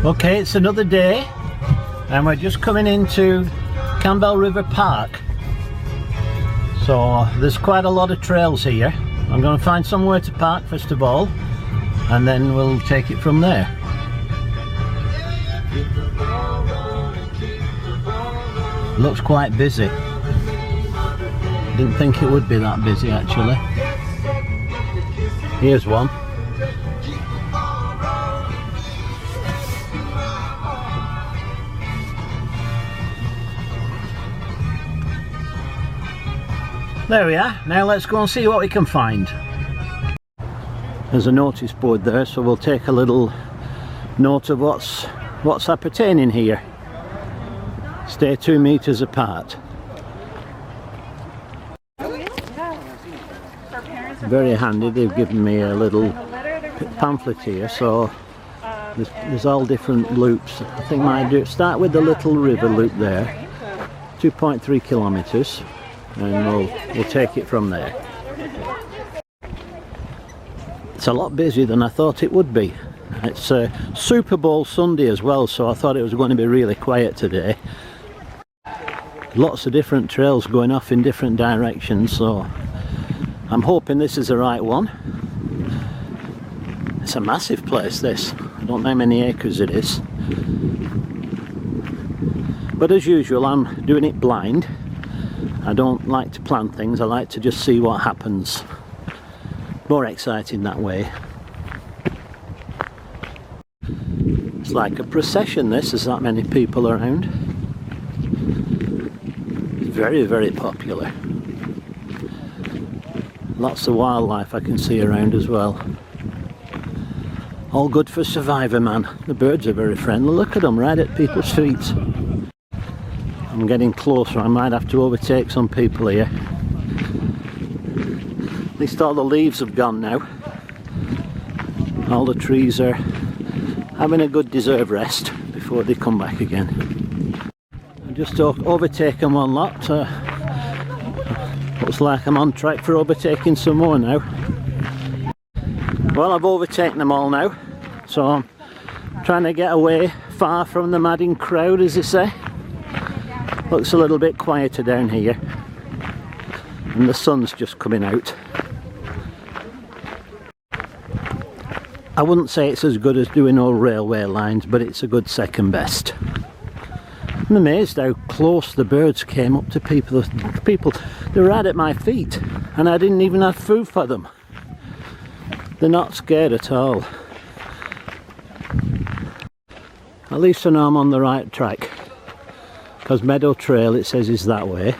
Okay, it's another day and we're just coming into Campbell River Park. So there's quite a lot of trails here. I'm going to find somewhere to park first of all and then we'll take it from there. Looks quite busy. Didn't think it would be that busy actually. Here's one. There we are. Now let's go and see what we can find. There's a notice board there, so we'll take a little note of what's appertaining here. Stay 2 meters apart. Very handy. They've given me a little pamphlet here, so there's all different loops. I think I might start with the Little River loop there, 2.3 kilometers. And we'll take it from there. It's a lot busier than I thought it would be. It's Super Bowl Sunday as well, so I thought it was going to be really quiet today. Lots of different trails going off in different directions, so I'm hoping this is the right one. It's a massive place, this. I don't know how many acres it is. But as usual, I'm doing it blind. I don't like to plan things, I like to just see what happens. More exciting that way. It's like a procession this, there's that many people around. It's very, very popular. Lots of wildlife I can see around as well. All good for Survivor Man. The birds are very friendly, look at them right at people's feet. I'm getting closer, I might have to overtake some people here. At least all the leaves have gone now. All the trees are having a good deserved rest before they come back again. I've just overtaken one lot. Looks like I'm on track for overtaking some more now. Well, I've overtaken them all now, so I'm trying to get away far from the madding crowd, as they say. Looks a little bit quieter down here and the sun's just coming out. I wouldn't say it's as good as doing all railway lines, but it's a good second best. I'm amazed how close the birds came up to people. They're right at my feet and I didn't even have food for them. They're not scared at all. At least I know I'm on the right track. Because Meadow Trail, it says, is that way,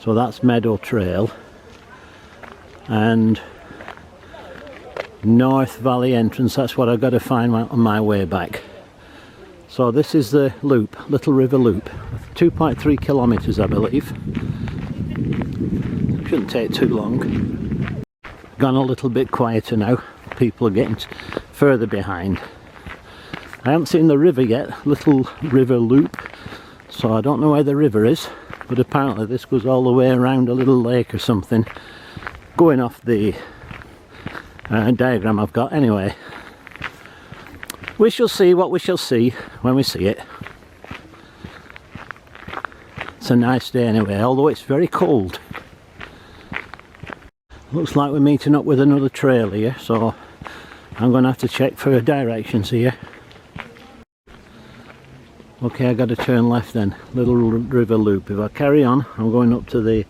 so that's Meadow Trail, and North Valley entrance, that's what I've got to find on my way back. So this is the loop, Little River Loop, 2.3 kilometers I believe. Shouldn't take too long. Gone a little bit quieter now, people are getting further behind. I haven't seen the river yet, Little River Loop. So I don't know where the river is, but apparently this goes all the way around a little lake or something, going off the diagram I've got. Anyway, we shall see what we shall see when we see it. It's a nice day anyway, although it's very cold. Looks like we're meeting up with another trail here, so I'm going to have to check for directions here. Okay, I got to turn left then, Little River Loop. If I carry on, I'm going up to the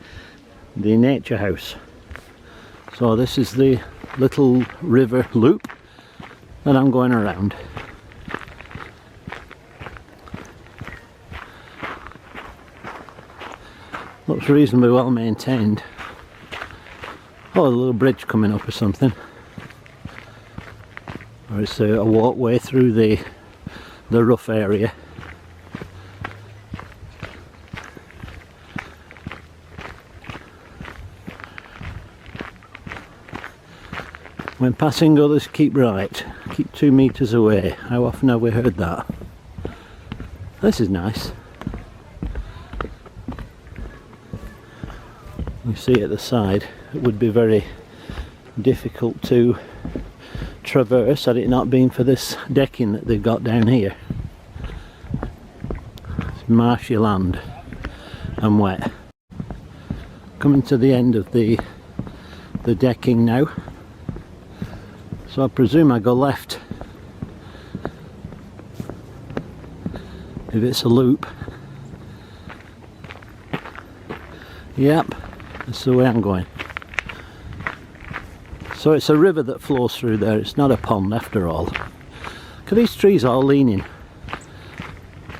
nature house. So this is the Little River Loop that I'm going around. Looks reasonably well maintained. Oh, a little bridge coming up or something. Or it's a walkway through the rough area. When passing others, keep right. Keep 2 meters away. How often have we heard that? This is nice. You see at the side, it would be very difficult to traverse had it not been for this decking that they've got down here. It's marshy land and wet. Coming to the end of the decking now, so I presume I go left if it's a loop. Yep, that's the way I'm going. So it's a river that flows through there, it's not a pond after all. Look at these trees all leaning.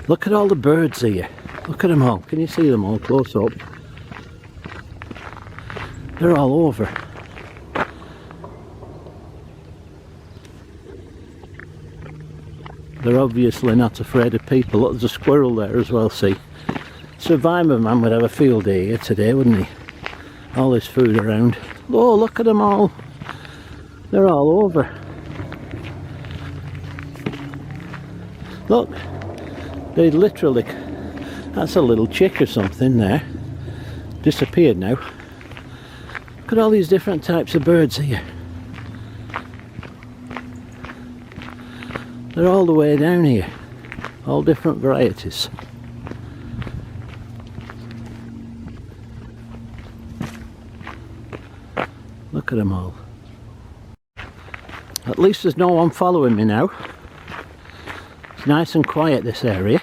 Look at all the birds here. Look at them all. Can you see them all close up? They're all over. They're obviously not afraid of people. Look, there's a squirrel there as well, see. Survivor man would have a field day here today, wouldn't he? All this food around. Oh, look at them all. They're all over. Look, they literally, that's a little chick or something there. Disappeared now. Look at all these different types of birds here. They're all the way down here. All different varieties. Look at them all. At least there's no one following me now. It's nice and quiet, this area.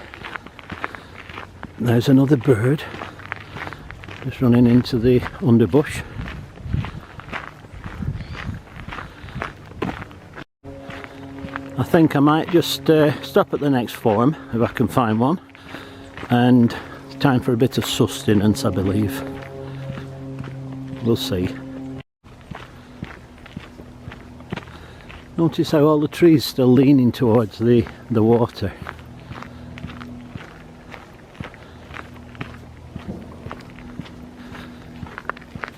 There's another bird just running into the underbush. I think I might just stop at the next farm if I can find one, and it's time for a bit of sustenance, I believe. We'll see. Notice how all the trees still leaning towards the water.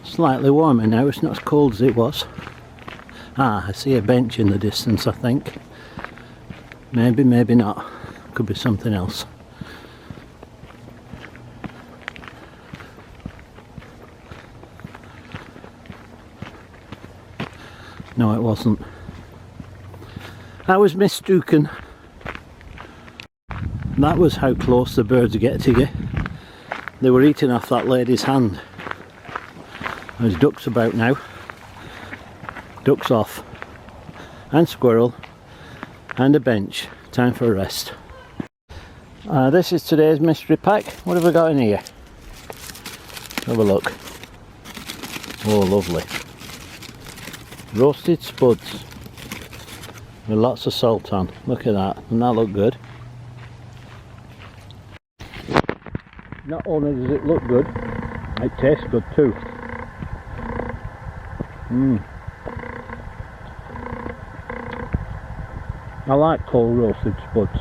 Slightly warmer now, it's not as cold as it was. Ah, I see a bench in the distance, I think. Maybe, maybe not. Could be something else. No, it wasn't. I was mistaken. That was how close the birds get to you. They were eating off that lady's hand. There's ducks about now. Ducks off. And squirrel. And a bench. Time for a rest. This is today's mystery pack. What have we got in here? Have a look. Oh, lovely. Roasted spuds with lots of salt on. Look at that. Doesn't that look good? Not only does it look good, it tastes good too. I like cold roasted spuds.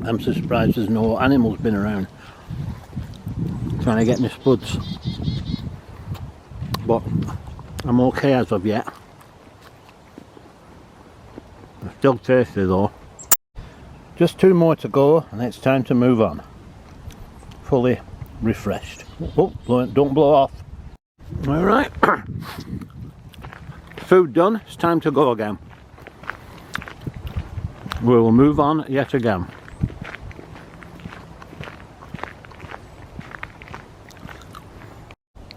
I'm so surprised there's no animals been around trying to get me spuds. But I'm okay as of yet. They're still tasty though. Just 2 more to go and it's time to move on. Fully refreshed. Oh, don't blow off. Alright. Food done, it's time to go again. We will move on yet again.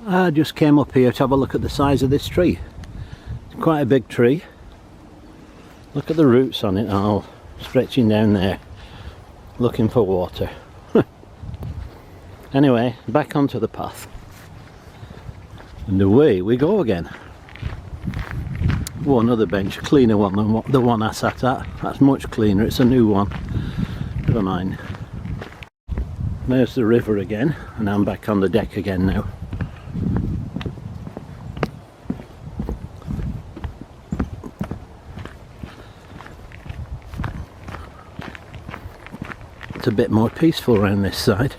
I just came up here to have a look at the size of this tree. It's quite a big tree. Look at the roots on it all stretching down there, looking for water. Anyway, back onto the path. And away we go again. Oh, another bench, cleaner one than the one I sat at. That's much cleaner, it's a new one. Never mind. There's the river again, and I'm back on the deck again now. It's a bit more peaceful around this side.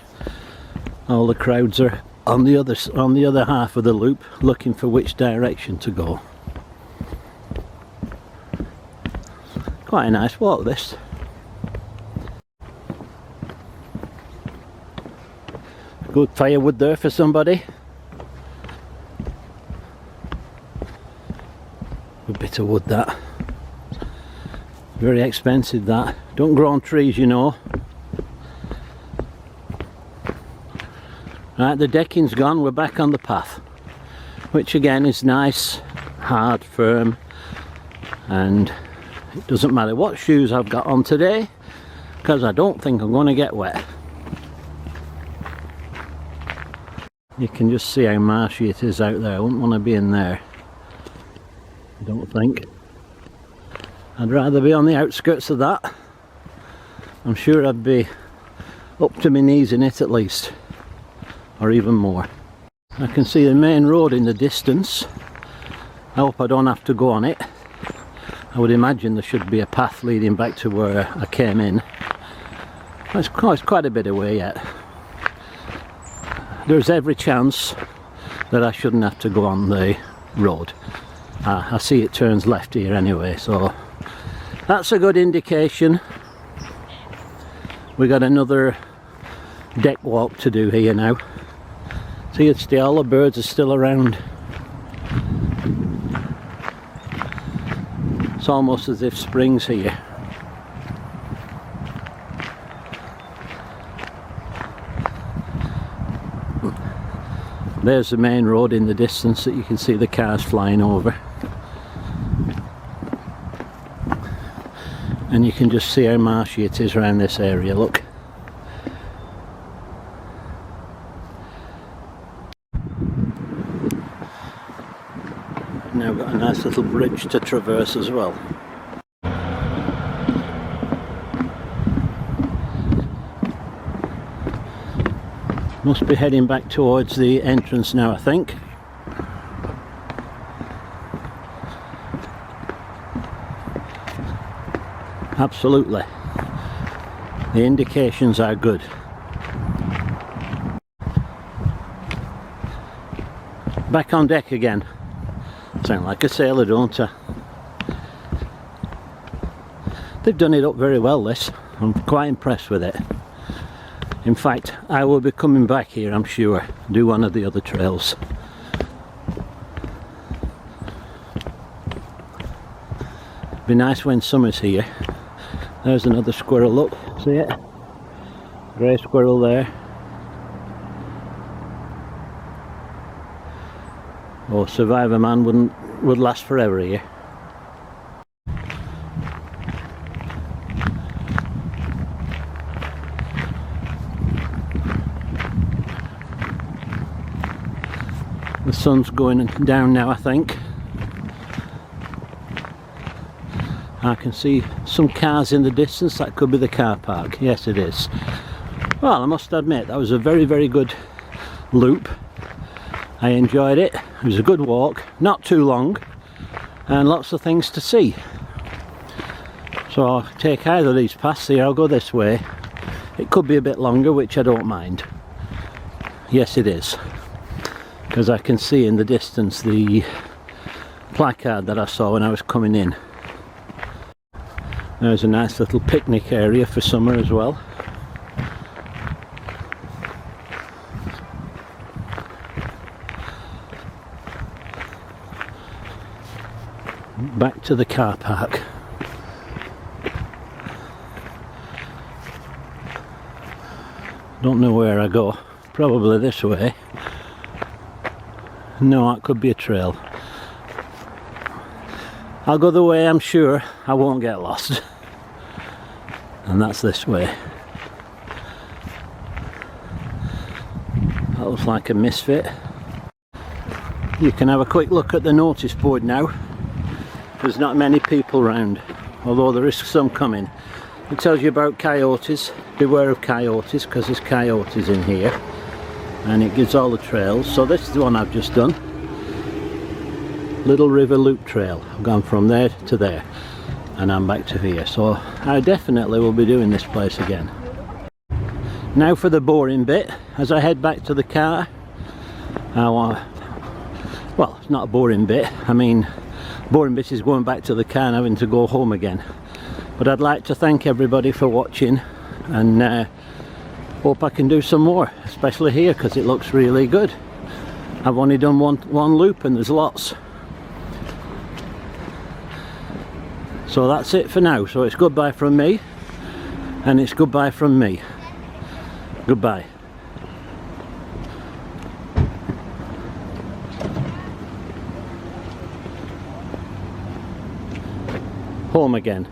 All the crowds are on the other half of the loop, looking for which direction to go. Quite a nice walk, this. Good firewood there for somebody. bit of wood, that. Very expensive, that. Don't grow on trees, you know. Right, the decking's gone, we're back on the path, which again is nice, hard, firm, and it doesn't matter what shoes I've got on today, because I don't think I'm going to get wet. You can just see how marshy it is out there. I wouldn't want to be in there, I don't think. I'd rather be on the outskirts of that. I'm sure I'd be up to my knees in it at least, or even more. I can see the main road in the distance. I hope I don't have to go on it. I would imagine there should be a path leading back to where I came in. It's quite a bit away yet. There's every chance that I shouldn't have to go on the road. I see it turns left here anyway, so that's a good indication. We got another deck walk to do here now. See, all the birds are still around. It's almost as if spring's here. There's the main road in the distance that you can see the cars flying over. And you can just see how marshy it is around this area, look. Now we've got a nice little bridge to traverse as well. Must be heading back towards the entrance now, I think. Absolutely. The indications are good. Back on deck again. Sound like a sailor, don't I? They've done it up very well, this. I'm quite impressed with it. In fact, I will be coming back here, I'm sure, do one of the other trails. Be nice when summer's here. There's another squirrel, look, see it? Grey squirrel there. Oh, Survivor Man would last forever here. The sun's going down now, I think. I can see some cars in the distance. That could be the car park. Yes, it is. Well, I must admit, that was a very, very good loop. I enjoyed it. It was a good walk, not too long, and lots of things to see. So I'll take either of these paths here. I'll go this way. It could be a bit longer, which I don't mind. Yes, it is. Because I can see in the distance the placard that I saw when I was coming in. There's a nice little picnic area for summer as well. Back to the car park. Don't know where I go. Probably this way. No, it could be a trail. I'll go the way I'm sure I won't get lost. And that's this way. That looks like a misfit. You can have a quick look at the notice board now. There's not many people around, although there is some coming. It tells you about coyotes. Beware of coyotes, because there's coyotes in here. And it gives all the trails. So this is the one I've just done. Little River Loop Trail. I've gone from there to there. And I'm back to here. So I definitely will be doing this place again. Now for the boring bit. As I head back to the car, well, it's not a boring bit. I mean, boring bit is going back to the car and having to go home again. But I'd like to thank everybody for watching, and hope I can do some more, especially here, because it looks really good. I've only done one loop and there's lots. So that's it for now. So it's goodbye from me, and it's goodbye from me. Goodbye. Home again.